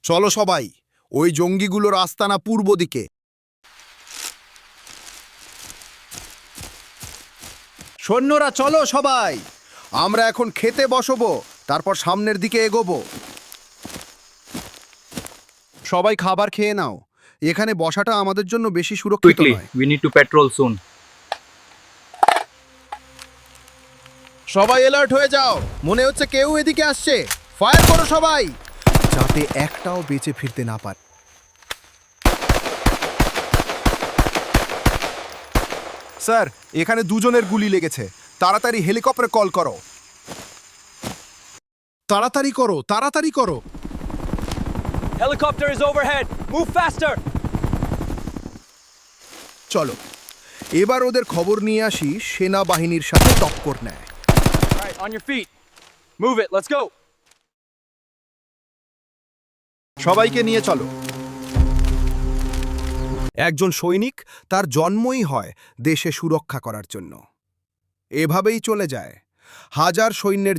চলো সবাই, ওই জঙ্গিগুলোর আস্তানা পূর্ব দিকে। সৈন্যরা চলো সবাই, আমরা এখন খেতে বসবো, তারপর সামনের দিকে এগোবো। সবাই খাবার খেয়ে নাও, এখানে বসাটা আমাদের জন্য বেশি সুরক্ষিত Quickly, নয়। we need to patrol soon. সবাই অ্যালার্ট হয়ে যাও, মনে হচ্ছে কেউ এদিকে আসছে। ফায়ার করো সবাই, যাতে একটাও বেঁচে ফিরতে না পারে। স্যার, এখানে দুজনের গুলি লেগেছে, তাড়াতাড়ি হেলিকপ্টারে কল করো। তাড়াতাড়ি করো, তাড়াতাড়ি করো। Helicopter is overhead. Move faster. চলো, এবার ওদের খবর নিয়ে আসি সেনাবাহিনীর সাথে টক্কর নেয়। All right, on your feet. Move it. Let's go. সবাইকে নিয়ে চলো। একজন সৈনিক তার জন্মই হয় দেশে সুরক্ষা করার জন্য। এভাবেই চলে যায় হাজার সৈন্যের